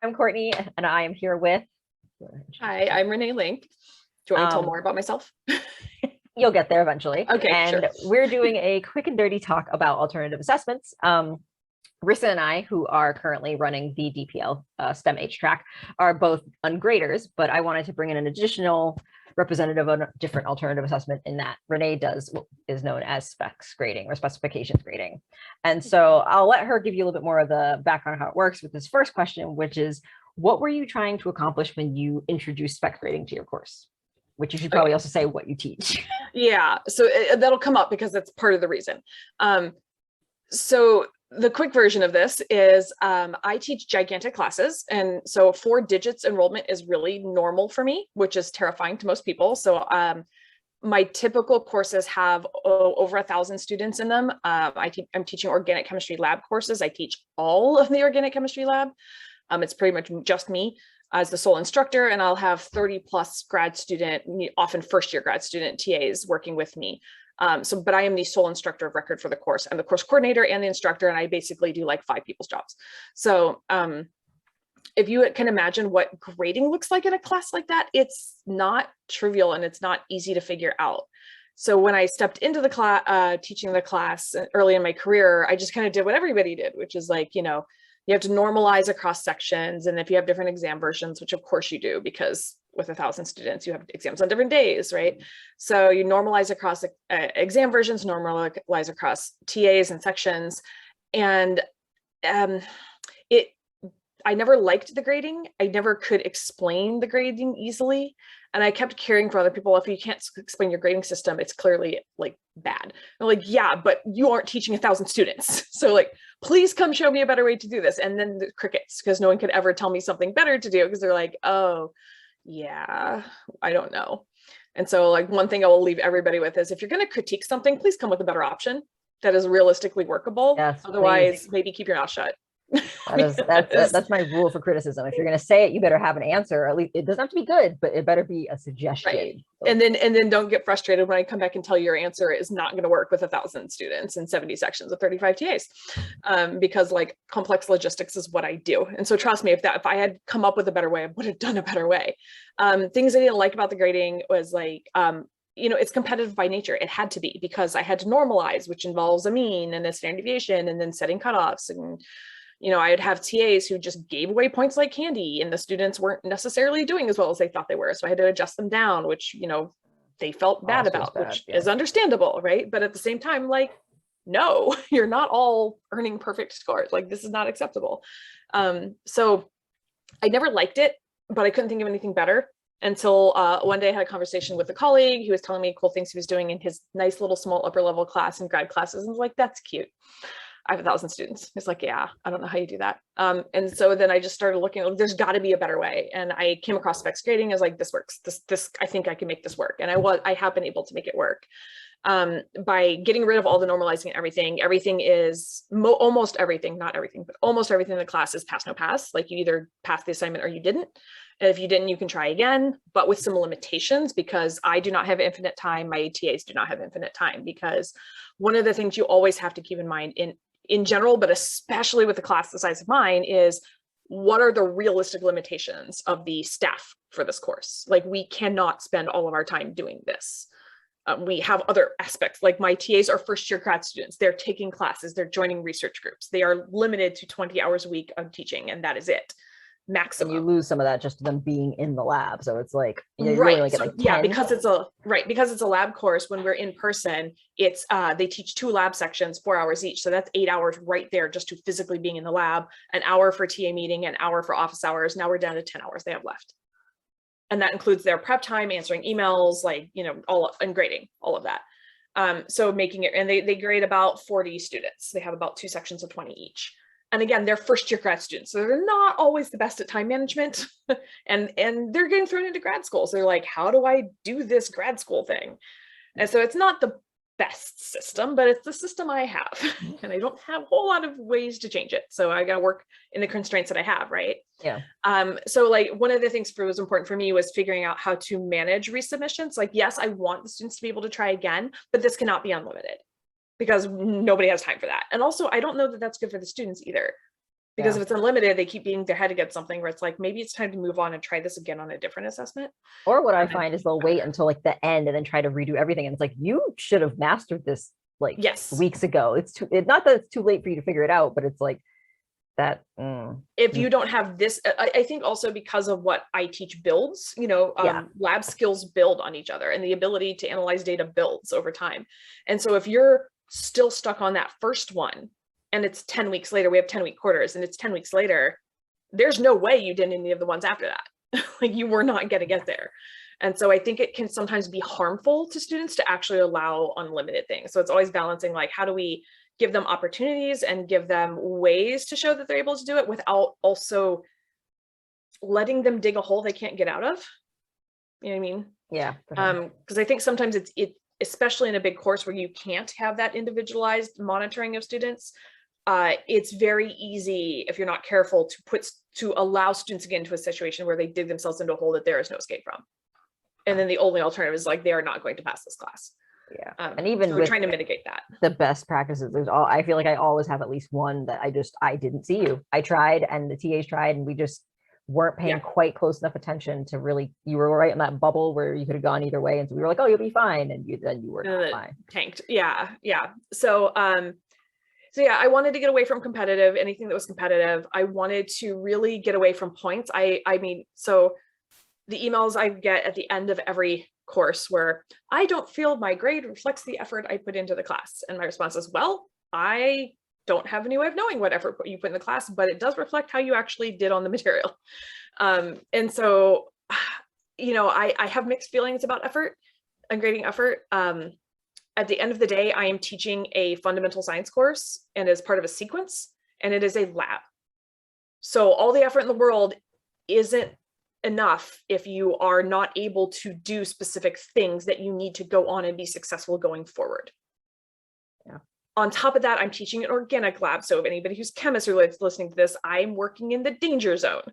I'm Courtney, and I am here with. Hi, I'm Renée Link. Do you want me to tell Um, more about myself? You'll get there eventually. Okay, And sure. we're doing a quick and dirty talk about alternative assessments. Rissa and I, who are currently running the DPL STEM H track, are both ungraders, but I wanted to bring in an additional representative of a different alternative assessment in that Renée does what is known as specs grading or specifications grading. And so I'll let her give you a little bit more of the background on how it works with this first question, which is, what were you trying to accomplish when you introduced spec grading to your course? Which you should probably also say what you teach. Yeah, so that'll come up because that's part of the reason. So the quick version of this is I teach gigantic classes. And so 4 digits enrollment is really normal for me, which is terrifying to most people. So my typical courses have over 1,000 students in them. I'm teaching organic chemistry lab courses. I teach all of the organic chemistry lab. It's pretty much just me as the sole instructor, and I'll have 30 plus grad student, often first year grad student TAs working with me. But I am the sole instructor of record for the course. I'm the course coordinator and the instructor, and I basically do like 5 people's jobs. So if you can imagine what grading looks like in a class like that, it's not trivial and it's not easy to figure out. So when I stepped into the class, teaching the class early in my career, I just kind of did what everybody did, which is like, you have to normalize across sections. And if you have different exam versions, which of course you do, because with 1,000 students, you have exams on different days, right? So you normalize across exam versions, normalize across TAs and sections. And I never liked the grading. I never could explain the grading easily. And I kept caring for other people. If you can't explain your grading system, it's clearly like bad. I'm like, yeah, but you aren't teaching 1,000 students. So like, please come show me a better way to do this. And then the crickets, because no one could ever tell me something better to do, because they're like, oh, yeah, I don't know. And so like one thing I will leave everybody with is if you're going to critique something, please come with a better option that is realistically workable. Yes, otherwise, please. maybe keep your mouth shut. That's my rule for criticism. If you're going to say it, you better have an answer. At least it doesn't have to be good, but it better be a suggestion. Right. And then don't get frustrated when I come back and tell you your answer is not going to work with 1,000 students and 70 sections of 35 TAs, because like complex logistics is what I do. And so trust me, if I had come up with a better way, I would have done a better way. Things I didn't like about the grading was like, it's competitive by nature. It had to be, because I had to normalize, which involves a mean and a standard deviation and then setting cutoffs. And I'd have TAs who just gave away points like candy, and the students weren't necessarily doing as well as they thought they were. So I had to adjust them down, which, they felt bad about, which is understandable, right? But at the same time, like, no, you're not all earning perfect scores. Like, this is not acceptable. So I never liked it, but I couldn't think of anything better until one day I had a conversation with a colleague who was telling me cool things he was doing in his nice little small upper level class and grad classes. And I was like, that's cute. I have 1,000 students. It's like, yeah, I don't know how you do that. And so then I just started looking, there's got to be a better way. And I came across specs grading. I was like, this works. This, I think I can make this work. And I have been able to make it work. By getting rid of all the normalizing and everything is almost everything, not everything, but almost everything in the class is pass, no pass. Like you either passed the assignment or you didn't. And if you didn't, you can try again, but with some limitations, because I do not have infinite time. My TAs do not have infinite time, because one of the things you always have to keep in mind in general, but especially with a class the size of mine, is what are the realistic limitations of the staff for this course? Like, we cannot spend all of our time doing this. We have other aspects, like my TAs are first year grad students. They're taking classes, they're joining research groups. They are limited to 20 hours a week of teaching, and that is it. Maximum. And you lose some of that just them being in the lab. So it's like, right. Really only get like 10. Yeah, because it's a lab course. When we're in person, it's they teach 2 lab sections, 4 hours each. So that's 8 hours right there just to physically being in the lab, an hour for TA meeting, an hour for office hours. Now we're down to 10 hours they have left. And that includes their prep time, answering emails, like, and grading, all of that. So making it, and they grade about 40 students. They have about 2 sections of 20 each. And again, they're first year grad students, so they're not always the best at time management, and they're getting thrown into grad school. So they're like, how do I do this grad school thing? And so it's not the best system, but it's the system I have, and I don't have a whole lot of ways to change it. So I got to work in the constraints that I have, right? Yeah. So like one of the things that was important for me was figuring out how to manage resubmissions. Like, yes, I want the students to be able to try again, but this cannot be unlimited, because nobody has time for that. And also, I don't know that that's good for the students either, Because if it's unlimited, they keep beating their head against something where it's like, maybe it's time to move on and try this again on a different assessment. Or what I find is they'll wait until like the end and then try to redo everything. And it's like, you should have mastered this like Yes. weeks ago. Not that it's too late for you to figure it out, but it's like that. If you don't have this, I think also because of what I teach builds, lab skills build on each other and the ability to analyze data builds over time. And so if you're still stuck on that first one and it's 10 weeks later, we have 10-week quarters and it's 10 weeks later, there's no way you did any of the ones after that. Like you were not going to get there. And so I think it can sometimes be harmful to students to actually allow unlimited things. So it's always balancing, like, how do we give them opportunities and give them ways to show that they're able to do it without also letting them dig a hole they can't get out of. You know what I mean? Yeah. Because I think sometimes it, especially in a big course where you can't have that individualized monitoring of students, it's very easy, if you're not careful, to allow students to get into a situation where they dig themselves into a hole that there is no escape from. And then the only alternative is like, they are not going to pass this class. Yeah. And even so we're trying to mitigate that. The best practices, I feel like I always have at least one that I didn't see you. I tried and the TAs tried and we just weren't paying quite close enough attention to really, you were right in that bubble where you could have gone either way. And so we were like, oh, you'll be fine. And then you were not fine. Tanked. Yeah. Yeah. So I wanted to get away from competitive, anything that was competitive. I wanted to really get away from points. I mean, so the emails I get at the end of every course where I don't feel my grade reflects the effort I put into the class. And my response is, well, I don't have any way of knowing what effort you put in the class, but it does reflect how you actually did on the material. And so, I have mixed feelings about effort and grading effort. At the end of the day, I am teaching a fundamental science course and as part of a sequence, and it is a lab. So all the effort in the world isn't enough if you are not able to do specific things that you need to go on and be successful going forward. Yeah. On top of that, I'm teaching an organic lab. So if anybody who's chemist or listening to this, I'm working in the danger zone.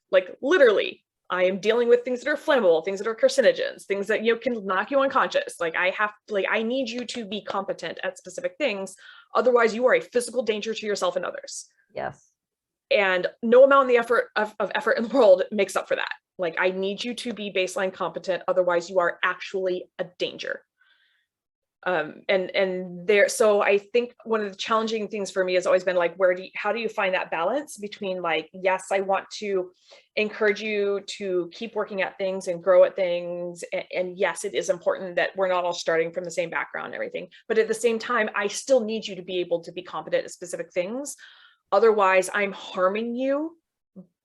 Like literally, I am dealing with things that are flammable, things that are carcinogens, things that can knock you unconscious. Like I need you to be competent at specific things. Otherwise, you are a physical danger to yourself and others. Yes. And no amount of effort in the world makes up for that. Like I need you to be baseline competent. Otherwise, you are actually a danger. So I think one of the challenging things for me has always been like, how do you find that balance between like, yes, I want to encourage you to keep working at things and grow at things. And yes, it is important that we're not all starting from the same background and everything. But at the same time, I still need you to be able to be competent at specific things. Otherwise, I'm harming you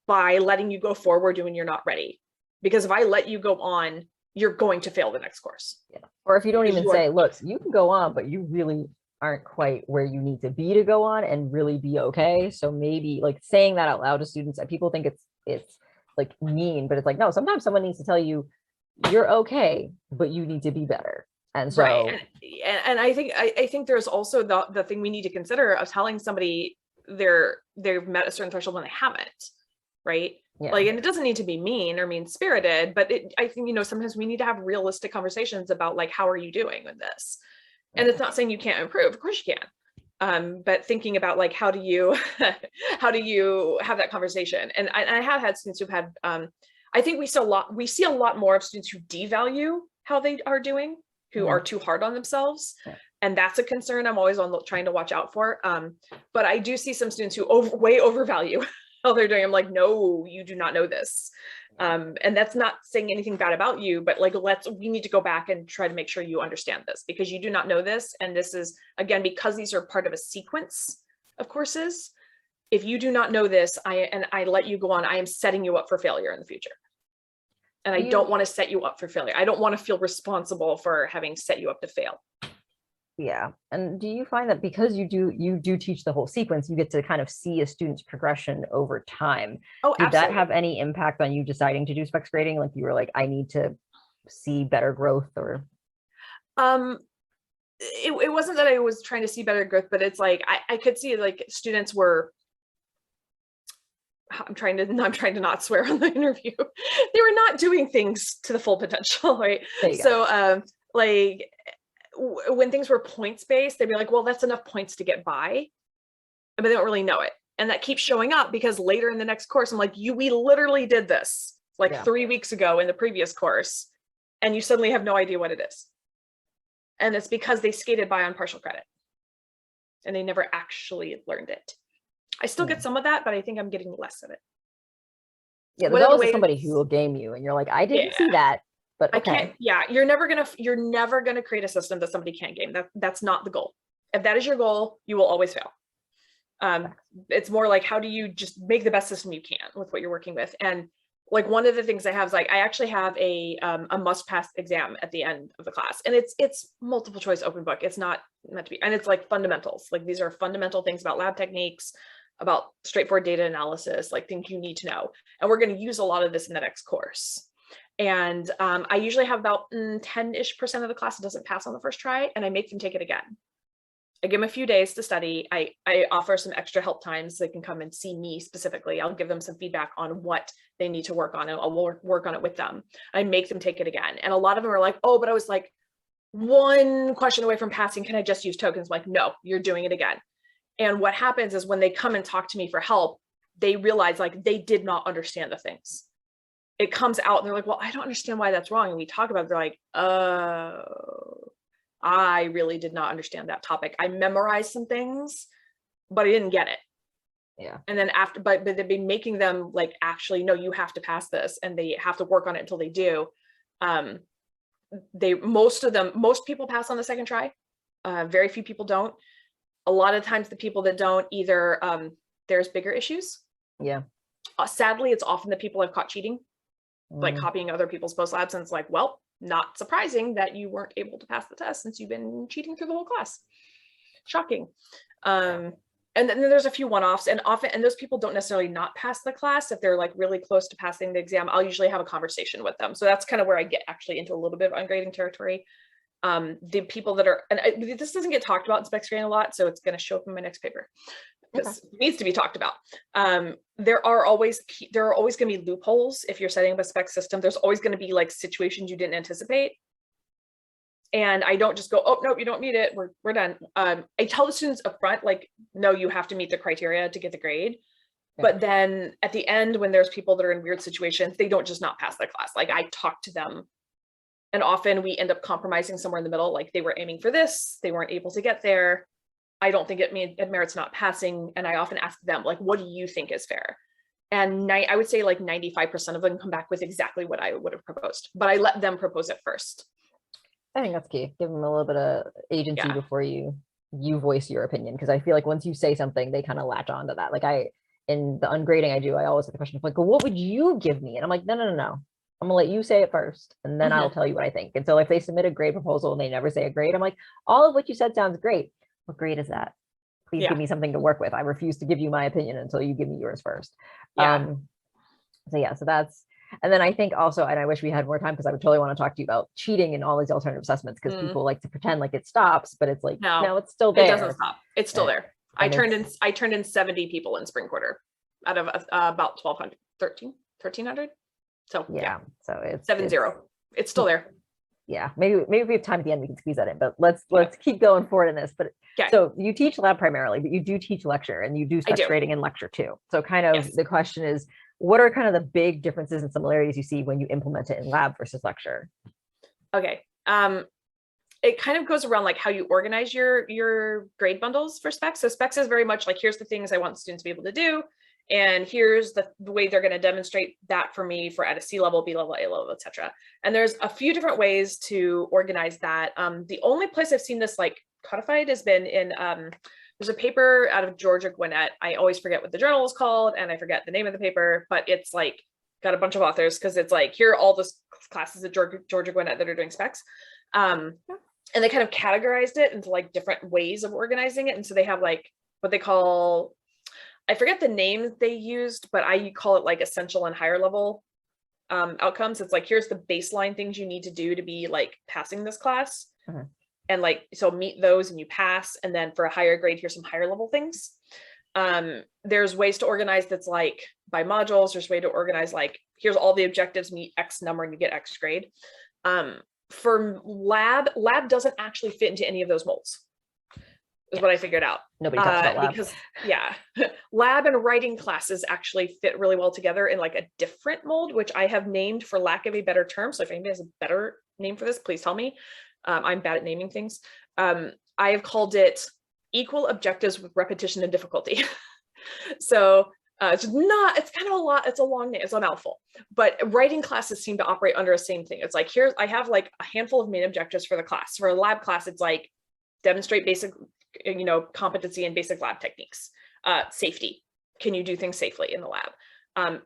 by letting you go forward when you're not ready. Because if I let you go on, you're going to fail the next course. Yeah. Or if you don't even say, look, you can go on, but you really aren't quite where you need to be to go on and really be okay. So maybe like saying that out loud to students, people think it's like mean, but it's like, no, sometimes someone needs to tell you you're okay, but you need to be better. And so, right. And I think there's also the thing we need to consider of telling somebody they've met a certain threshold when they haven't, right? Yeah. Like, and it doesn't need to be mean or mean-spirited, but I think, sometimes we need to have realistic conversations about like, how are you doing with this? And it's not saying you can't improve, of course you can. But thinking about like, how do you have that conversation? And I have had students who've had, I think we see a lot more of students who devalue how they are doing, who are too hard on themselves. Yeah. And that's a concern I'm always trying to watch out for. But I do see some students who way overvalue how they're doing. I'm like, no, you do not know this. And that's not saying anything bad about you, but like, we need to go back and try to make sure you understand this because you do not know this. And this is, again, because these are part of a sequence of courses. If you do not know this, I let you go on, I am setting you up for failure in the future. And I don't want to set you up for failure. I don't want to feel responsible for having set you up to fail. Yeah. And do you find that because you do teach the whole sequence, you get to kind of see a student's progression over time? Oh, did absolutely. that have any impact on you deciding to do specs grading? Like you were like, I need to see better growth, or? It wasn't that I was trying to see better growth, but it's like, I could see like students were, I'm trying to not swear on the interview. They were not doing things to the full potential, right? So, like, when things were points based, they'd be like, well, that's enough points to get by, but they don't really know it. And that keeps showing up because later in the next course, I'm like, we literally did this like 3 weeks ago in the previous course, and you suddenly have no idea what it is. And it's because they skated by on partial credit and they never actually learned it. I still get some of that, but I think I'm getting less of it. Yeah, there's always somebody who will game you and you're like, I didn't see that, but okay. I can't, you're never gonna create a system that somebody can't game. That's not the goal. If that is your goal, you will always fail. It's more like, how do you just make the best system you can with what you're working with? And like, one of the things I have is like, I actually have a must pass exam at the end of the class, and it's multiple choice open book. It's not meant to be, and it's like fundamentals. Like, these are fundamental things about lab techniques, about straightforward data analysis, like things you need to know. And we're going to use a lot of this in the next course. And I usually have about 10-ish% of the class that doesn't pass on the first try, and I make them take it again. I give them a few days to study. I offer some extra help times so they can come and see me specifically. I'll give them some feedback on what they need to work on, and I'll work on it with them. I make them take it again. And a lot of them are like, oh, but I was like 1 question away from passing. Can I just use tokens? I'm like, no, you're doing it again. And what happens is when they come and talk to me for help, they realize like they did not understand the things. It comes out and they're like, well, I don't understand why that's wrong. And we talk about it, they're like, oh, I really did not understand that topic. I memorized some things, but I didn't get it. Yeah. And then after, but they've been making them like, actually, no, you have to pass this, and they have to work on it until they do. Most people pass on the second try. Very few people don't. A lot of times the people that don't, either there's bigger issues. Yeah. Sadly, it's often the people I've caught cheating, like copying other people's post labs. And it's like, well, not surprising that you weren't able to pass the test since you've been cheating through the whole class. Shocking. And then there's a few one-offs, and those people don't necessarily not pass the class. If they're like really close to passing the exam, I'll usually have a conversation with them. So that's kind of where I get actually into a little bit of ungrading territory. The people that are, and this doesn't get talked about in spec screening a lot, so it's going to show up in my next paper because it needs to be talked about. There are always going to be loopholes. If you're setting up a spec system, there's always going to be like situations you didn't anticipate. And I don't just go, oh, no, you don't need it. We're done. I tell the students up front, like, no, you have to meet the criteria to get the grade. Yeah. But then at the end, when there's people that are in weird situations, they don't just not pass the class. Like, I talk to them, and often we end up compromising somewhere in the middle. Like, they were aiming for this, they weren't able to get there. I don't think it merits not passing. And I often ask them, like, what do you think is fair? And I would say like 95% of them come back with exactly what I would have proposed, but I let them propose it first. I think that's key. Give them a little bit of agency before you voice your opinion, because I feel like once you say something, they kind of latch on to that. Like, in the ungrading I always have the question of like, well, what would you give me? And I'm like, no. I'm gonna let you say it first, and then I'll tell you what I think. And so if they submit a grade proposal and they never say a grade, I'm like, all of what you said sounds great. What grade is that? Please give me something to work with. I refuse to give you my opinion until you give me yours first. So that's, and then I think also, and I wish we had more time because I would totally want to talk to you about cheating in all these alternative assessments, because people like to pretend like it stops, but it's like, no, it's still there. It doesn't stop. It's still there. I turned in 70 people in spring quarter out of about 1,300. So so it's 70. It's still there. Yeah, maybe if we have time at the end, we can squeeze that in, but let's keep going forward in this. But so you teach lab primarily, but you do teach lecture, and you do spec grading in lecture too. So kind of the question is, what are kind of the big differences and similarities you see when you implement it in lab versus lecture? Okay. It kind of goes around like how you organize your grade bundles for specs. So specs is very much like, here's the things I want students to be able to do, and here's the way they're going to demonstrate that for me for at a C level, B level, A level, etc. And there's a few different ways to organize that. The only place I've seen this like codified has been in there's a paper out of Georgia Gwinnett. I always forget what the journal is called, and I forget the name of the paper, but it's like got a bunch of authors, because it's like, here are all the classes at Georgia Gwinnett that are doing specs. And they kind of categorized it into like different ways of organizing it. And so they have like what they call, I forget the name they used, but I call it like essential and higher level outcomes. It's like, here's the baseline things you need to do to be like passing this class. And like, so meet those and you pass. And then for a higher grade, here's some higher level things. There's ways to organize that's like by modules. There's a way to organize like, here's all the objectives, meet X number and you get X grade. For lab doesn't actually fit into any of those molds. is what I figured out. Nobody talks about lab. Because lab and writing classes actually fit really well together in like a different mold, which I have named for lack of a better term. So if anybody has a better name for this, please tell me. I'm bad at naming things. I have called it equal objectives with repetition and difficulty. So it's kind of a lot. It's a long name. It's a mouthful, but writing classes seem to operate under the same thing. It's like, I have like a handful of main objectives for the class. For a lab class, it's like demonstrate basic, competency in basic lab techniques. Safety. Can you do things safely in the lab?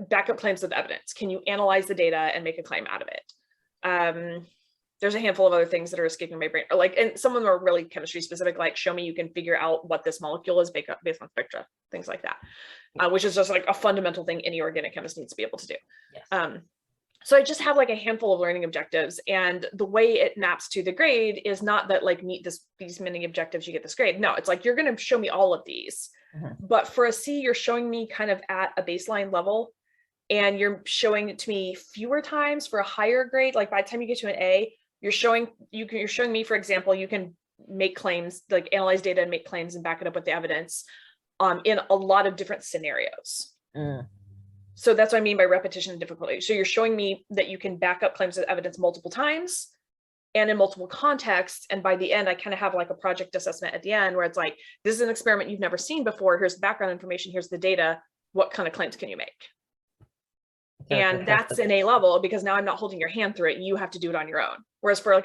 Backup claims with evidence. Can you analyze the data and make a claim out of it? There's a handful of other things that are escaping my brain, and some of them are really chemistry specific, like show me you can figure out what this molecule is based on spectra, things like that, which is just like a fundamental thing any organic chemist needs to be able to do. Yes. So I just have like a handful of learning objectives, and the way it maps to the grade is not that like meet these many objectives, you get this grade. No, it's like, you're going to show me all of these, but for a C, you're showing me kind of at a baseline level, and you're showing it to me fewer times. For a higher grade, like by the time you get to an A, you're showing me, for example, you can make claims, like analyze data and make claims and back it up with the evidence in a lot of different scenarios. So that's what I mean by repetition and difficulty. So you're showing me that you can back up claims with evidence multiple times and in multiple contexts. And by the end, I kind of have like a project assessment at the end where it's like, this is an experiment you've never seen before. Here's the background information. Here's the data. What kind of claims can you make? And that's an A level, because now I'm not holding your hand through it. You have to do it on your own. Whereas for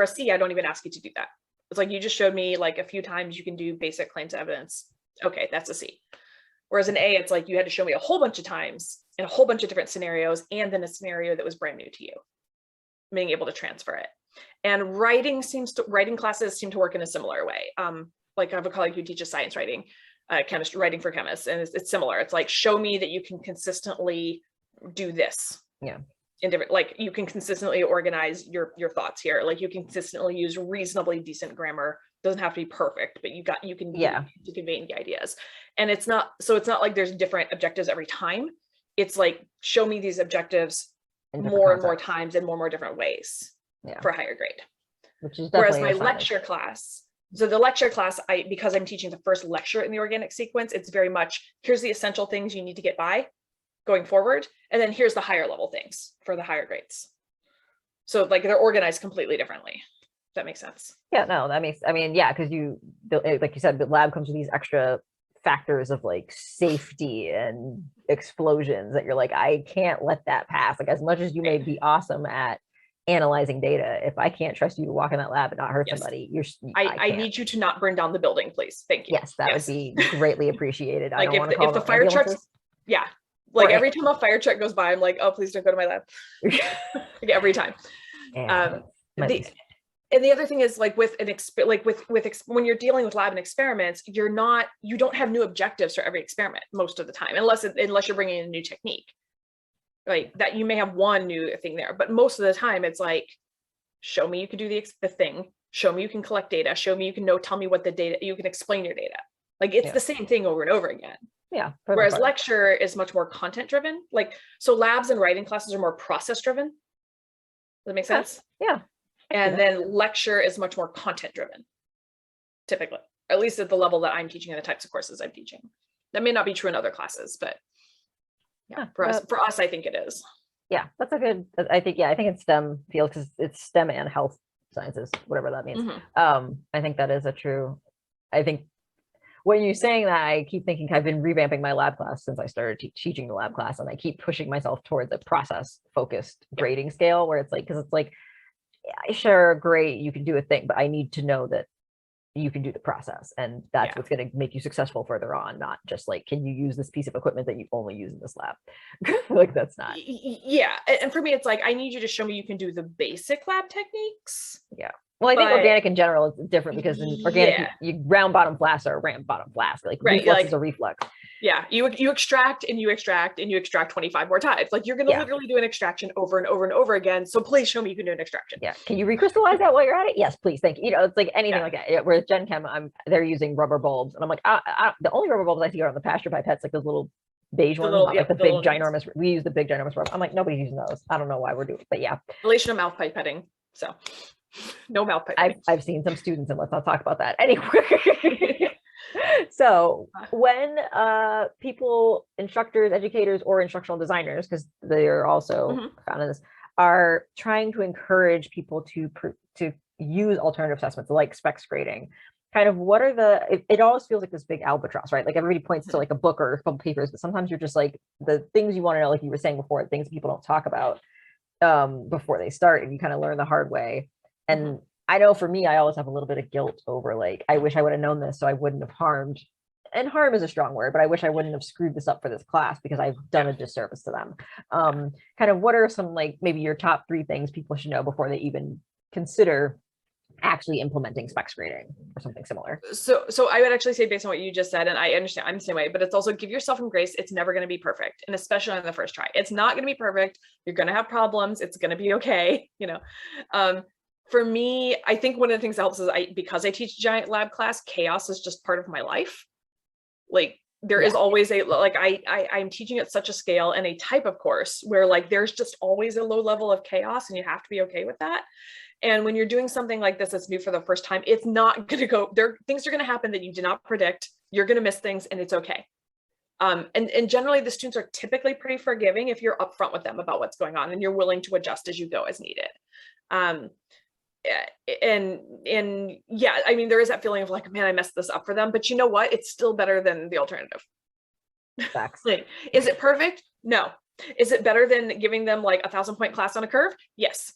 a C, I don't even ask you to do that. It's like, you just showed me like a few times you can do basic claims to evidence. Okay, that's a C. Whereas an A, it's like you had to show me a whole bunch of times in a whole bunch of different scenarios, and then a scenario that was brand new to you, being able to transfer it. And writing classes seem to work in a similar way. Like I have a colleague who teaches science writing, chemistry writing for chemists, and it's similar. It's like, show me that you can consistently do this. Yeah. In different, like you can consistently organize your thoughts here. Like you can consistently use reasonably decent grammar. Doesn't have to be perfect, but you can to convey the ideas. And it's not like there's different objectives every time. It's like, show me these objectives more and more times in more different ways for a higher grade. Which is whereas my lecture class, so the lecture class, because I'm teaching the first lecture in the organic sequence, it's very much, here's the essential things you need to get by going forward, and then here's the higher level things for the higher grades. So like they're organized completely differently. If that makes sense. Yeah, no, that makes, because like you said, the lab comes with these extra factors of like safety and explosions that you're like, I can't let that pass. Like, as much as you may be awesome at analyzing data, if I can't trust you to walk in that lab and not hurt somebody, I need you to not burn down the building, please. Thank you. Yes, that would be greatly appreciated. Like if the fire trucks, like every time a fire truck goes by, I'm like, oh, please don't go to my lab. Like every time. And the other thing is, like with when you're dealing with lab and experiments, you don't have new objectives for every experiment most of the time, unless you're bringing in a new technique, right? That you may have one new thing there, but most of the time it's like, show me you can do the thing, show me you can collect data, show me you can tell me what the data, you can explain your data. Like it's the same thing over and over again. Yeah. Whereas lecture is much more content driven. Like, so labs and writing classes are more process driven. Does that make sense? Yeah. And then lecture is much more content driven, typically, at least at the level that I'm teaching and the types of courses I'm teaching. That may not be true in other classes, but for us, I think it is. Yeah, that's a good, I think it's STEM field, because it's STEM and health sciences, whatever that means. I think that is I think when you're saying that, I keep thinking, I've been revamping my lab class since I started teaching the lab class, and I keep pushing myself towards a process focused grading scale, where it's like, because it's like, yeah, sure, great, you can do a thing, but I need to know that you can do the process, and that's what's going to make you successful further on, not just like, can you use this piece of equipment that you only use in this lab? Like, that's not. Yeah, and for me, it's like, I need you to show me you can do the basic lab techniques. Yeah. Well, I think organic in general is different, because in organic, you round bottom flasks are round bottom flasks. Like reflux is a reflux. Yeah, you extract and you extract and you extract 25 more times. Like you're going to literally do an extraction over and over and over again. So please show me you can do an extraction. Yeah. Can you recrystallize that while you're at it? Yes, please. Thank you. It's like anything like that. Whereas Gen Chem, they're using rubber bulbs, and I'm like, the only rubber bulbs I see are on the pasture pipettes, like those little beige ones, like the big ginormous. We use the big ginormous rubber. I'm like, nobody's using those. I don't know why we're doing it, but yeah. Relation to mouth pipetting. So. No mouth piping. I've seen some students, and let's not talk about that anyway. So when people, instructors, educators, or instructional designers, because they are also found in this, are trying to encourage people to use alternative assessments like specs grading, kind of what are it always feels like this big albatross, right? Like everybody points to like a book or a couple papers, but sometimes you're just like the things you want to know, like you were saying before, things people don't talk about before they start, and you kind of learn the hard way. And I know for me, I always have a little bit of guilt over like, I wish I would have known this so I wouldn't have harmed. And harm is a strong word, but I wish I wouldn't have screwed this up for this class because I've done a disservice to them. Kind of what are some, like, maybe your top 3 things people should know before they even consider actually implementing specs grading or something similar? So I would actually say, based on what you just said, and I understand I'm the same way, but it's also give yourself some grace. It's never going to be perfect. And especially on the first try, it's not going to be perfect. You're going to have problems. It's going to be okay. You know, for me, I think one of the things that helps is because I teach a giant lab class, chaos is just part of my life. Like there is always I'm teaching at such a scale and a type of course where like there's just always a low level of chaos, and you have to be okay with that. And when you're doing something like this that's new for the first time, it's not going to go there. Things are going to happen that you did not predict. You're going to miss things, and it's okay. And generally the students are typically pretty forgiving if you're upfront with them about what's going on and you're willing to adjust as you go as needed. And yeah, I mean, there is that feeling of like, man, I messed this up for them, but you know what? It's still better than the alternative. Like, is it perfect? No. Is it better than giving them like 1,000-point class on a curve? Yes.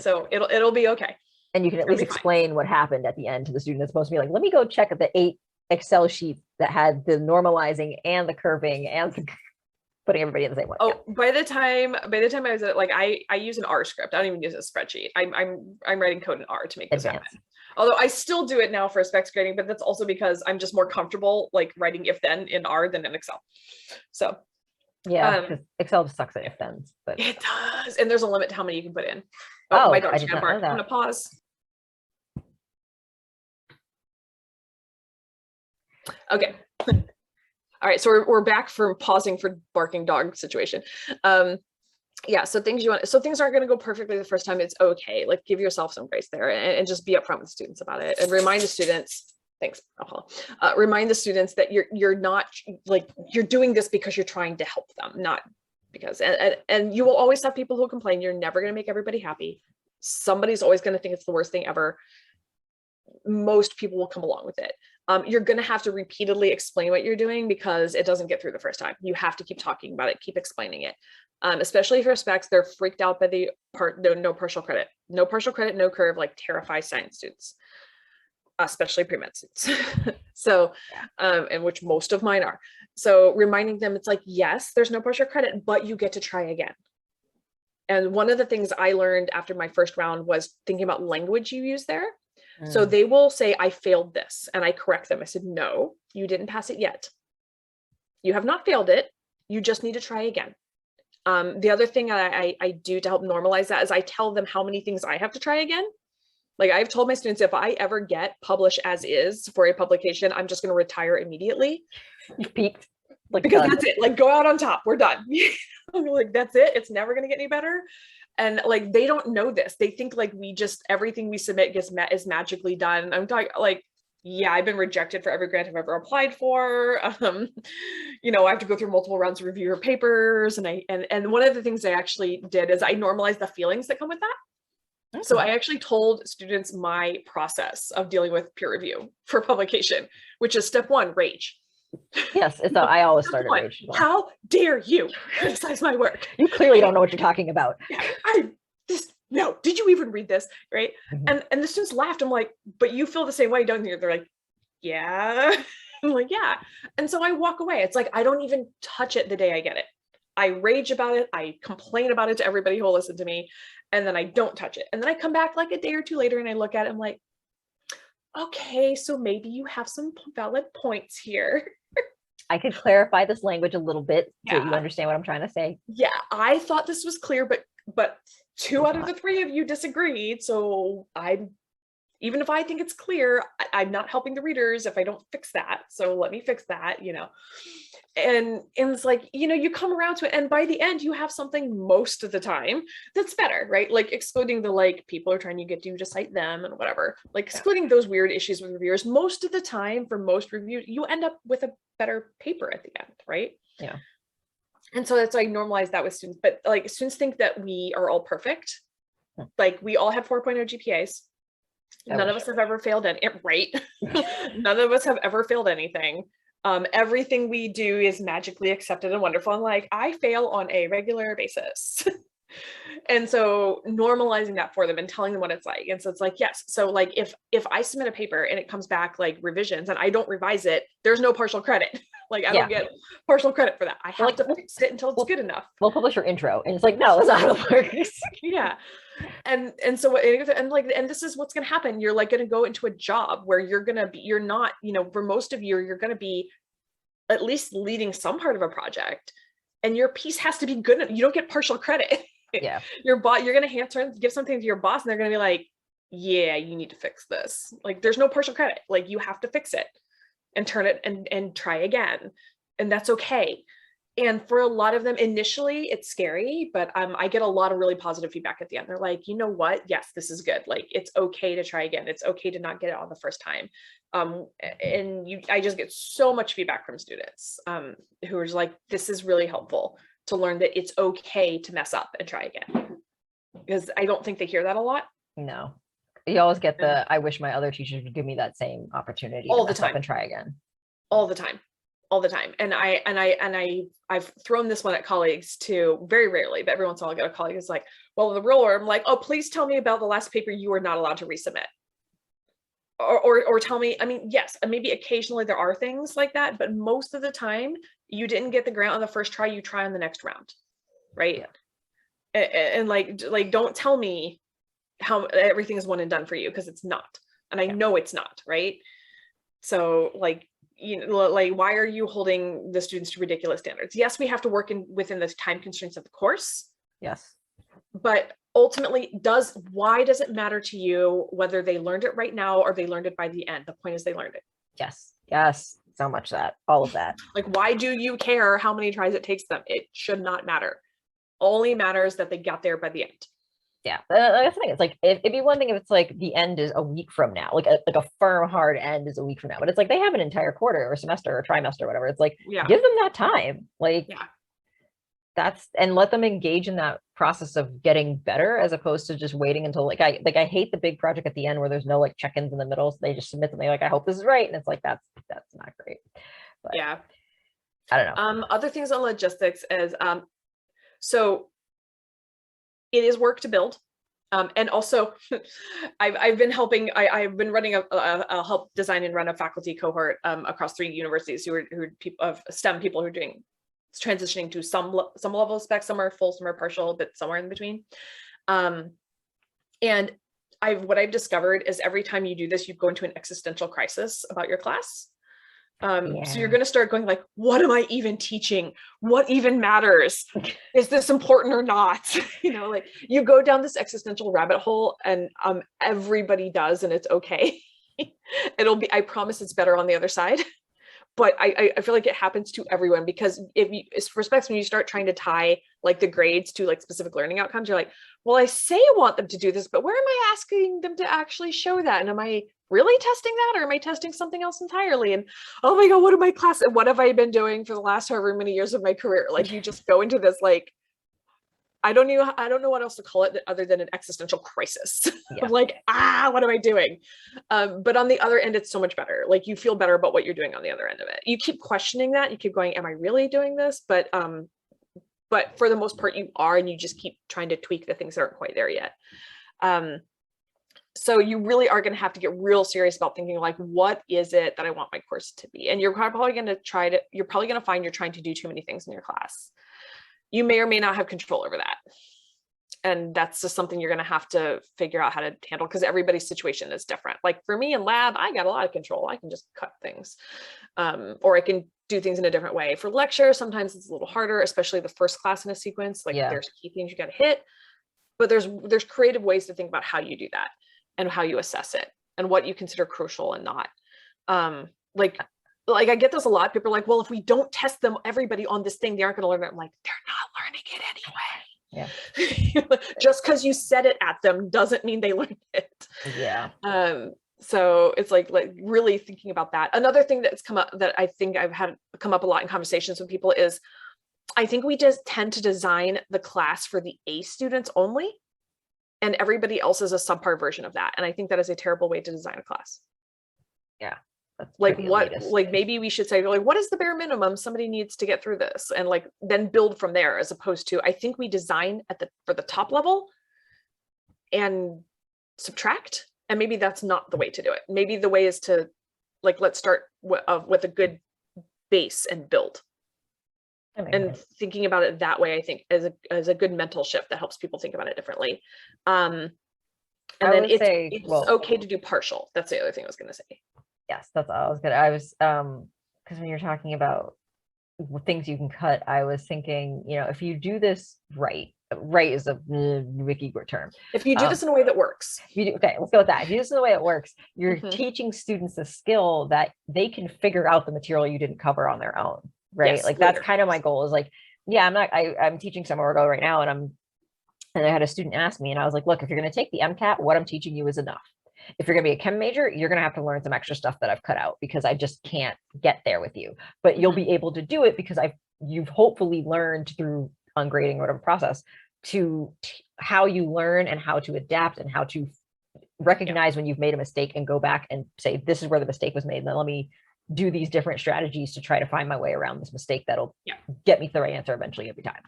So it'll be okay. And you can at least explain what happened at the end to the student. It's supposed to be like, let me go check the 8 Excel sheets that had the normalizing and the curving and the putting everybody in the same way. Oh, yeah. By the time I was at, like, I use an R script. I don't even use a spreadsheet. I'm writing code in R to make this happen. Although I still do it now for specs grading, but that's also because I'm just more comfortable like writing if then in R than in Excel. So yeah, Excel just sucks at if thens, but it does. And there's a limit to how many you can put in. Oh, my dog's gonna bark. I'm gonna pause. Okay. All right, so we're back from pausing for barking dog situation. Yeah, so things things aren't going to go perfectly the first time. It's okay. Like give yourself some grace there and just be upfront with students about it and remind the students. Thanks, Apollo. Remind the students that you're not like you're doing this because you're trying to help them, not because. And you will always have people who complain. You're never going to make everybody happy. Somebody's always going to think it's the worst thing ever. Most people will come along with it. You're going to have to repeatedly explain what you're doing because it doesn't get through the first time. You have to keep talking about it, keep explaining it. Especially for specs, they're freaked out by the no partial credit. No partial credit, no curve, like terrifies science students, especially pre-med students. So, and which most of mine are. So reminding them, it's like, yes, there's no partial credit, but you get to try again. And one of the things I learned after my first round was thinking about language you use there. So they will say, I failed this, and I correct them. I said, no, you didn't pass it yet. You have not failed it. You just need to try again. The other thing I do to help normalize that is I tell them how many things I have to try again. Like I've told my students, if I ever get publish as is for a publication, I'm just going to retire immediately. You've peaked. Like, because that's it. Like go out on top. We're done. I'm like, that's it. It's never going to get any better. And like, they don't know this. They think like everything we submit is magically done. I'm talking like, yeah, I've been rejected for every grant I've ever applied for. You know, I have to go through multiple rounds of review your papers. And one of the things I actually did is I normalized the feelings that come with that. Okay. So I actually told students my process of dealing with peer review for publication, which is step 1, rage. Yes, I always start at rage. How dare you criticize my work? You clearly don't know what you're talking about. No, did you even read this? Right. Mm-hmm. And the students laughed. I'm like, but you feel the same way, don't you? They're like, yeah. I'm like, yeah. And so I walk away. It's like, I don't even touch it the day I get it. I rage about it. I complain about it to everybody who will listen to me. And then I don't touch it. And then I come back like a day or two later and I look at it. I'm like, okay, so maybe you have some valid points here. I could clarify this language a little bit so you understand what I'm trying to say. Yeah, I thought this was clear, but 2 out of the 3 of you disagreed. So even if I think it's clear, I'm not helping the readers if I don't fix that. So let me fix that, you know. and it's like, you know, you come around to it, and by the end you have something most of the time that's better, right? Like excluding the, like, people are trying to get you to cite them and whatever, like excluding those weird issues with reviewers, most of the time for most reviews you end up with a better paper at the end, right? Yeah. And so that's like normalize that with students, but like students think that we are all perfect. Like we all have 4.0 GPAs. None of us have ever failed any, right? None of us have ever failed anything. Everything we do is magically accepted and wonderful. And like, I fail on a regular basis. And so normalizing that for them and telling them what it's like. And so it's like, yes. So like, if I submit a paper and it comes back like revisions and I don't revise it, there's no partial credit. Like I don't get partial credit for that. I have to fix it until it's good enough. We'll publish your intro. And it's like, no, that's not how it works. Yeah. And so and this is what's going to happen. You're like going to go into a job where you're not, you know, for most of you, you're going to be at least leading some part of a project, and your piece has to be good. You don't get partial credit. Yeah. You're going to give something to your boss and they're going to be like, yeah, you need to fix this. Like there's no partial credit. Like you have to fix it and turn it and try again. And that's okay. And for a lot of them, initially it's scary, but I get a lot of really positive feedback at the end. They're like, you know what? Yes, this is good. Like, it's okay to try again. It's okay to not get it on the first time. I just get so much feedback from students who are just like, this is really helpful to learn that it's okay to mess up and try again. Because I don't think they hear that a lot. No. You always get the, I wish my other teachers would give me that same opportunity all to the mess up time and try again. All the time. All the time. And I've thrown this one at colleagues too, very rarely, but every once in a while I get a colleague who's like, well, in the real world, I'm like, oh, please tell me about the last paper you were not allowed to resubmit. Or tell me, I mean, yes, maybe occasionally there are things like that, but most of the time you didn't get the grant on the first try, you try on the next round. Right. Yeah. And like, don't tell me how everything is one and done for you, because it's not. And I know it's not, right? So like, you know, like, why are you holding the students to ridiculous standards? Yes, we have to work within the time constraints of the course. Yes. But ultimately, why does it matter to you whether they learned it right now or they learned it by the end? The point is they learned it. Yes. Yes. So much that, all of that. Like, why do you care how many tries it takes them? It should not matter. Only matters that they got there by the end. Yeah, that's the thing. It's like, it'd be one thing if it's like the end is a week from now, like a firm hard end is a week from now, but it's like they have an entire quarter or semester or trimester or whatever. It's like, give them that time, like and let them engage in that process of getting better, as opposed to just waiting until I hate the big project at the end where there's no like check-ins in the middle. So they just submit something like, I hope this is right, and it's like that's not great. But yeah, I don't know. Other things on logistics is so it is work to build. And also I've been helping, I've been running a help design and run a faculty cohort across 3 universities who are people of STEM people who are doing transitioning to some level of spec, some are full, some are partial, but somewhere in between. And what I've discovered is every time you do this, you go into an existential crisis about your class. So you're going to start going like, what am I even teaching? What even matters? Is this important or not? You know, like you go down this existential rabbit hole, and everybody does, and it's okay. I promise it's better on the other side. But I feel like it happens to everyone, because when you start trying to tie like the grades to like specific learning outcomes, you're like, well, I say I want them to do this, but where am I asking them to actually show that? And am I really testing that, or am I testing something else entirely? And oh my God, what have I been doing for the last however many years of my career? Like you just go into this, like, I don't know what else to call it other than an existential crisis. Yeah. Like, what am I doing? But on the other end, it's so much better. Like you feel better about what you're doing on the other end of it. You keep questioning that. You keep going, am I really doing this? But for the most part, you are, and you just keep trying to tweak the things that aren't quite there yet. So you really are going to have to get real serious about thinking like, what is it that I want my course to be? And you're probably going to find you're trying to do too many things in your class. You may or may not have control over that. And that's just something you're going to have to figure out how to handle, because everybody's situation is different. Like for me in lab, I got a lot of control. I can just cut things, or I can do things in a different way. For lecture, sometimes it's a little harder, especially the first class in a sequence. Like there's key things you got to hit, but there's creative ways to think about how you do that and how you assess it and what you consider crucial and not. Like like, I get this a lot. People are like, well, if we don't test them, everybody on this thing, they aren't going to learn it. I'm like, they're not learning it anyway. Yeah. Just because you said it at them doesn't mean they learned it. Yeah. So it's like really thinking about that. Another thing that's come up that I think I've had come up a lot in conversations with people is, I think we just tend to design the class for the A students only, and everybody else is a subpar version of that. And I think that is a terrible way to design a class. Yeah. That's Like pretty what, elitist. like maybe we should say, like, what is the bare minimum somebody needs to get through this? And like, then build from there, as opposed to, I think we design for the top level and subtract. And maybe that's not the way to do it. Maybe the way is to, like, let's start with a good base and build. And thinking about it that way, I think, as a good mental shift that helps people think about it differently. And then it's okay to do partial. That's the other thing I was going to say. Yes, that's all I was gonna. I was because when you're talking about things you can cut, I was thinking, you know, if you do this right is a wiki term. If you do this in a way that works, okay, let's go with that. If you do this in the way it works, you're teaching students a skill that they can figure out the material you didn't cover on their own, right? Yes, like that's kind of my goal. Is like, yeah, I'm teaching summer ago right now, and I had a student ask me, and I was like, look, if you're going to take the MCAT, what I'm teaching you is enough. If you're going to be a chem major, you're going to have to learn some extra stuff that I've cut out, because I just can't get there with you. But you'll be able to do it because you've hopefully learned through ungrading or whatever process to how you learn and how to adapt and how to recognize when you've made a mistake and go back and say, this is where the mistake was made. And then let me do these different strategies to try to find my way around this mistake that'll get me to the right answer eventually every time.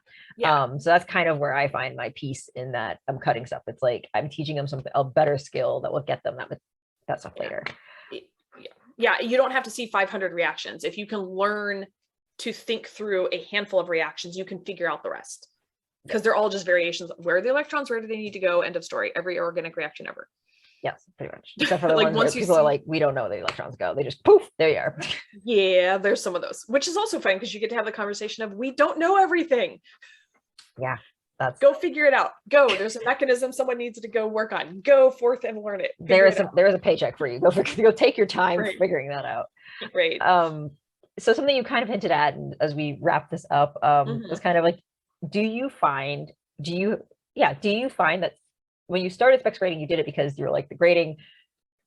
So that's kind of where I find my piece in that I'm cutting stuff. It's like I'm teaching them a better skill that will get them that stuff later. Yeah, you don't have to see 500 reactions. If you can learn to think through a handful of reactions, you can figure out the rest, because they're all just variations of where are the electrons, where do they need to go, end of story. Every organic reaction ever. Yes, pretty much. Except for the like ones where people are like, we don't know where the electrons go. They just poof, there you are. Yeah, there's some of those, which is also fun because you get to have the conversation of, we don't know everything. Yeah. Go figure it out. There's a mechanism someone needs to go work on. Go forth and learn it. There is a paycheck for you. Go take your time figuring that out. Right. So something you kind of hinted at, and as we wrap this up, is kind of like, do you find that when you started specs grading, you did it because you were like, the grading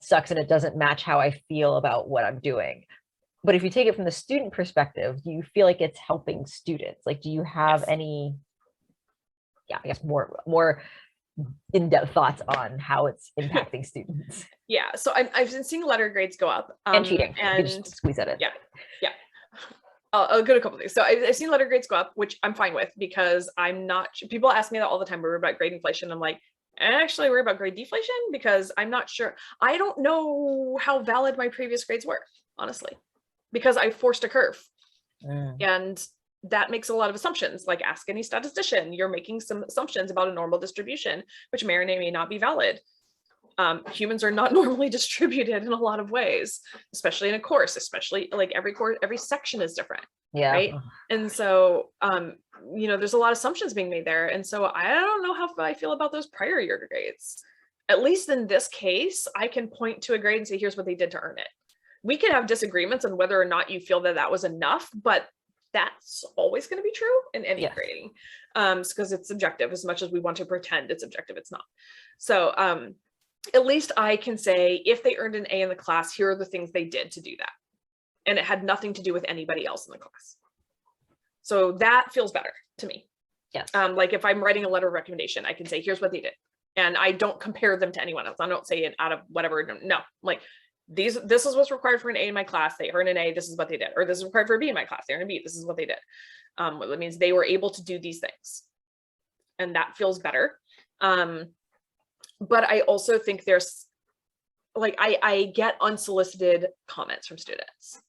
sucks and it doesn't match how I feel about what I'm doing? But if you take it from the student perspective, do you feel like it's helping students? Like, do you have any, I guess more in-depth thoughts on how it's impacting students? Yeah, so I've been seeing letter grades go up. And cheating, and just squeeze that in. Yeah. I'll go to a couple of things. So I've seen letter grades go up, which I'm fine with, because people ask me that all the time. We're about grade inflation. I'm like, actually worry about grade deflation, because I'm not sure. I don't know how valid my previous grades were, honestly, because I forced a curve. And that makes a lot of assumptions. Like, ask any statistician, you're making some assumptions about a normal distribution, which may or may not be valid. Humans are not normally distributed in a lot of ways, especially in a course, especially like every section is different. Right. And so, there's a lot of assumptions being made there. And so I don't know how I feel about those prior year grades. At least in this case, I can point to a grade and say, here's what they did to earn it. We can have disagreements on whether or not you feel that was enough, but that's always going to be true in any grading, because it's subjective. As much as we want to pretend it's objective, it's not. So at least I can say, if they earned an A in the class, here are the things they did to do that. And it had nothing to do with anybody else in the class. So that feels better to me. Yes. Like, if I'm writing a letter of recommendation, I can say, here's what they did. And I don't compare them to anyone else. I don't say it out of whatever. No, like, this is what's required for an A in my class. They earned an A. This is what they did. Or this is required for a B in my class. They earned a B. This is what they did. That means they were able to do these things. And that feels better. But I also think there's, like, I get unsolicited comments from students.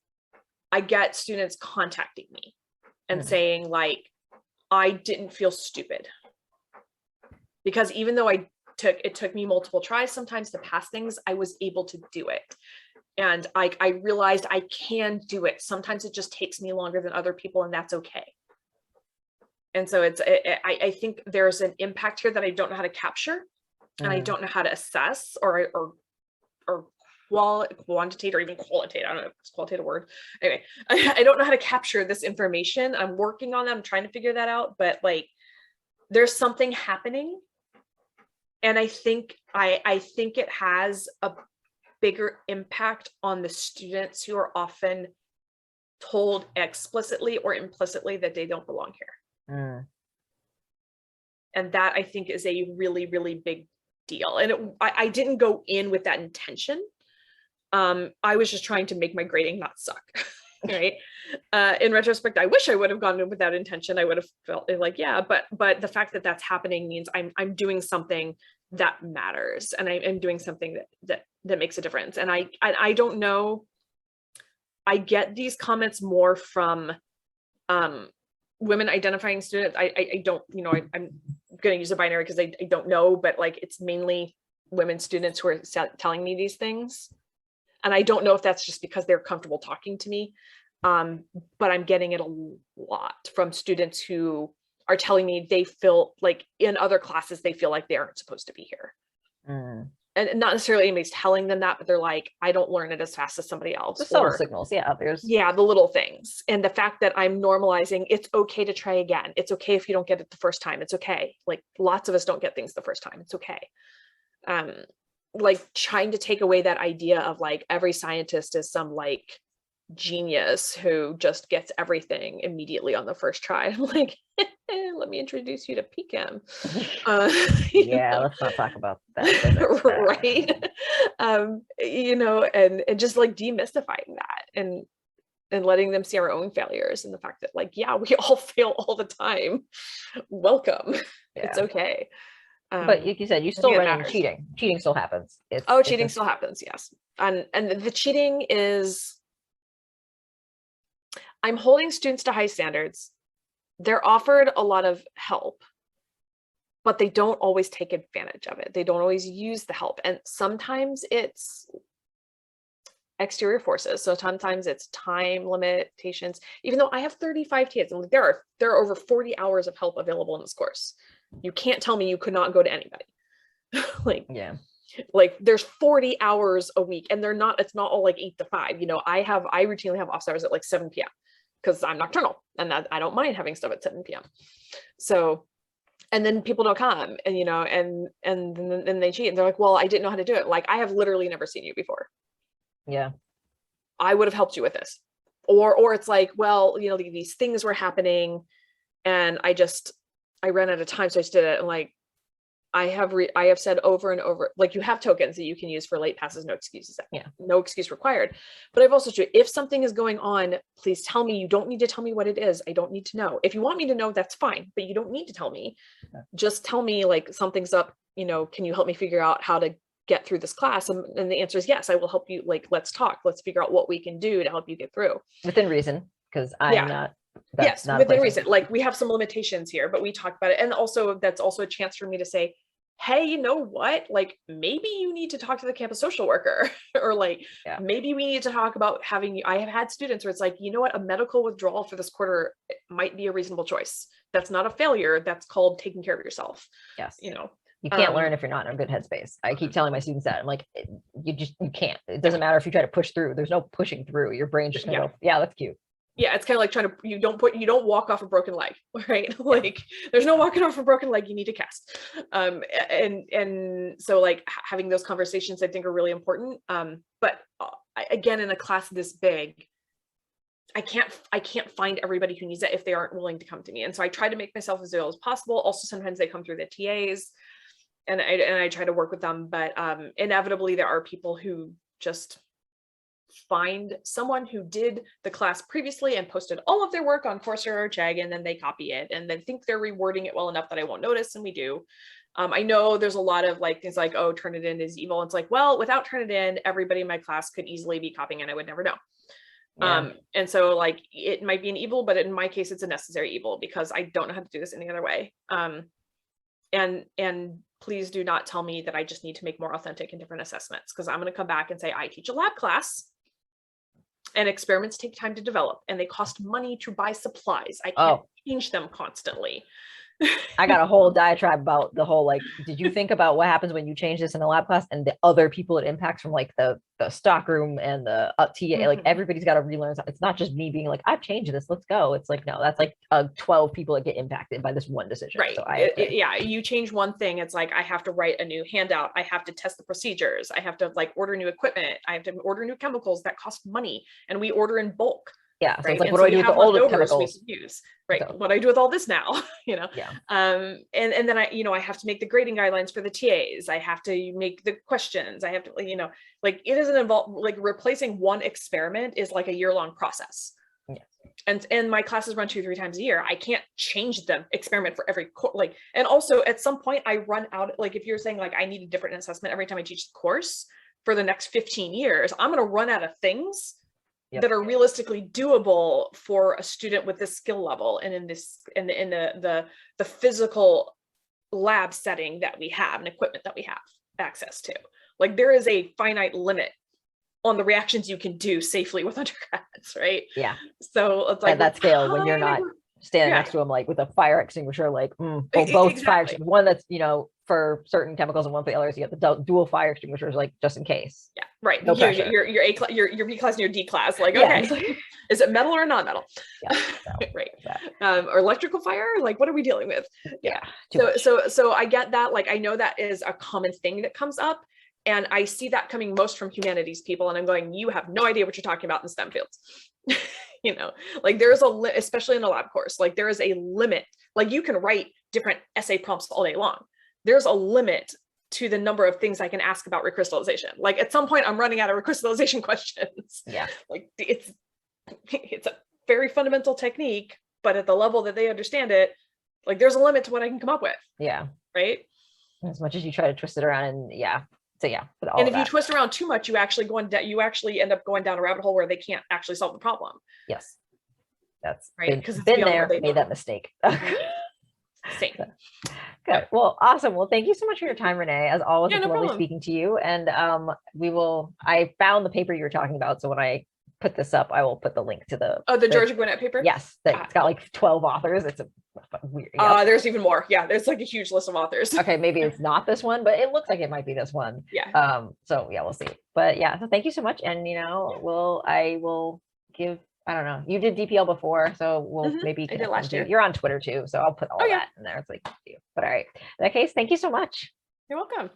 I get students contacting me and saying, like, I didn't feel stupid. Because even though it took me multiple tries sometimes to pass things, I was able to do it. And I realized I can do it. Sometimes it just takes me longer than other people, and that's okay. And so I think there's an impact here that I don't know how to capture, and I don't know how to assess or quantitate or even qualitate. I don't know if it's qualitative word. Anyway, I don't know how to capture this information. I'm working on that. I'm trying to figure that out, but like there's something happening. And I think it has a bigger impact on the students who are often told explicitly or implicitly that they don't belong here. And that I think is a really, really big deal. And I didn't go in with that intention. I was just trying to make my grading not suck. Right. In retrospect, I wish I would have gone in with that intention. I would have felt like, yeah, but the fact that that's happening means I'm doing something that matters, and I'm doing something that makes a difference. And I don't know. I get these comments more from women identifying students. I don't, I'm going to use a binary because I don't know, but like it's mainly women students who are telling me these things. And I don't know if that's just because they're comfortable talking to me, but I'm getting it a lot from students who are telling me they feel like in other classes, they feel like they aren't supposed to be here. And not necessarily anybody's telling them that, but they're like, I don't learn it as fast as somebody else. The subtle signals, yeah, the little things. And the fact that I'm normalizing, it's okay to try again. It's okay if you don't get it the first time. It's okay. Like lots of us don't get things the first time. It's okay. Like trying to take away that idea of like every scientist is some like genius who just gets everything immediately on the first try. I'm like, let me introduce you to PChem. Let's not talk about that. Right. And just like demystifying that and letting them see our own failures and the fact that like, yeah, we all fail all the time. Welcome. It's okay. But like you said, you still run into cheating. Cheating still happens. Cheating still happens, yes. And the cheating is, I'm holding students to high standards. They're offered a lot of help, but they don't always take advantage of it. They don't always use the help. And sometimes it's exterior forces. So sometimes it's time limitations, even though I have 35 kids and there are over 40 hours of help available in this course. You can't tell me you could not go to anybody. Like there's 40 hours a week and it's not all like 8 to 5. I routinely have office hours at like 7 p.m. because I'm nocturnal and I don't mind having stuff at 7 p.m. So, and then people don't come and then they cheat and they're like, well, I didn't know how to do it. Like I have literally never seen you before. Yeah. I would have helped you with this. Or it's like, well, these things were happening and I ran out of time. So I just did it. And like, I have said over and over, like you have tokens that you can use for late passes, no excuses. No excuse required. But I've also said, if something is going on, please tell me. You don't need to tell me what it is. I don't need to know. If you want me to know, that's fine, but you don't need to tell me. Just tell me like something's up, can you help me figure out how to get through this class? And the answer is yes, I will help you. Like, let's talk. Let's figure out what we can do to help you get through. Within reason, because I'm not. Yes, within reason. Like we have some limitations here, but we talk about it. And also that's also a chance for me to say, hey, you know what? Like maybe you need to talk to the campus social worker or like, maybe we need to talk about I have had students where it's like, you know what? A medical withdrawal for this quarter might be a reasonable choice. That's not a failure. That's called taking care of yourself. Yes. You can't learn if you're not in a good headspace. I keep telling my students that. I'm like, you can't. It doesn't matter if you try to push through. There's no pushing through. Your brain's just gonna go, yeah, that's cute. Yeah, it's kind of like you don't walk off a broken leg, right? Like there's no walking off a broken leg, you need to cast. And so like having those conversations I think are really important. But again, in a class this big, I can't find everybody who needs it if they aren't willing to come to me. And so I try to make myself as available as possible. Also, sometimes they come through the TAs and I try to work with them, but inevitably there are people who just find someone who did the class previously and posted all of their work on Coursera or Chegg, and then they copy it and then think they're rewording it well enough that I won't notice, and we do. I know there's a lot of like things like, oh, Turnitin is evil. It's like, well, without Turnitin, everybody in my class could easily be copying and I would never know. And so like it might be an evil, but in my case, it's a necessary evil because I don't know how to do this any other way. And please do not tell me that I just need to make more authentic and different assessments, because I'm going to come back and say, I teach a lab class and experiments take time to develop and they cost money to buy supplies. I can't change them constantly. I got a whole diatribe about the whole, like, did you think about what happens when you change this in a lab class and the other people it impacts from like the stock room and the TA, like everybody's got to relearn. It's not just me being like, I've changed this, let's go. It's like, no, that's like 12 people that get impacted by this one decision. Right. So yeah, you change one thing, it's like I have to write a new handout, I have to test the procedures, I have to like order new equipment, I have to order new chemicals that cost money, and we order in bulk. Yeah. So right? it's like, and what so do I do with the old chemicals? We use, right? So, what do I do with all this now? Yeah. And then I have to make the grading guidelines for the TAs. I have to make the questions. I have to, like it doesn't involve, like replacing one experiment is like a year-long process. Yes. And my classes run 2-3 times a year. I can't change the experiment for every like, and also at some point I run out, like if you're saying like I need a different assessment every time I teach the course for the next 15 years, I'm going to run out of things that are realistically doable for a student with this skill level and in the physical lab setting that we have and equipment that we have access to. Like there is a finite limit on the reactions you can do safely with undergrads, right? Yeah. So it's like at that scale, when you're not standing next to them like with a fire extinguisher, like both exactly. fire extinguishers, one that's for certain chemicals and one for the others. You have the dual fire extinguishers, like just in case. Yeah, right. No pressure. Your A class, your B class, and your D class. Like, okay, is it metal or non-metal? Yeah, right. Or electrical fire. Like, what are we dealing with? Yeah. So I get that. Like, I know that is a common thing that comes up, and I see that coming most from humanities people. And I'm going, you have no idea what you're talking about in STEM fields. Like there's especially in a lab course, like there is a limit. Like you can write different essay prompts all day long. There's a limit to the number of things I can ask about recrystallization. Like at some point I'm running out of recrystallization questions. Yeah. Like it's a very fundamental technique, but at the level that they understand it, like there's a limit to what I can come up with. Yeah. Right. As much as you try to twist it around and So yeah. And if you twist around too much, you actually end up going down a rabbit hole where they can't actually solve the problem. Yes. That's right. Because been there, made that mistake. Same. Good. Well, awesome. Well, thank you so much for your time, Renee. As always, it's lovely speaking to you. And I found the paper you were talking about. So when I put this up, I will put the link to the Georgia Gwinnett paper. Yes. It's got like 12 authors. It's a weird. There's even more. Yeah. There's like a huge list of authors. Okay. Maybe it's not this one, but it looks like it might be this one. Yeah. So yeah, we'll see. But yeah, so thank you so much. And I will give, I don't know, you did DPL before, so we'll maybe I did last year. You're on Twitter too, so I'll put all that in there. It's like, but all right. In that case, thank you so much. You're welcome.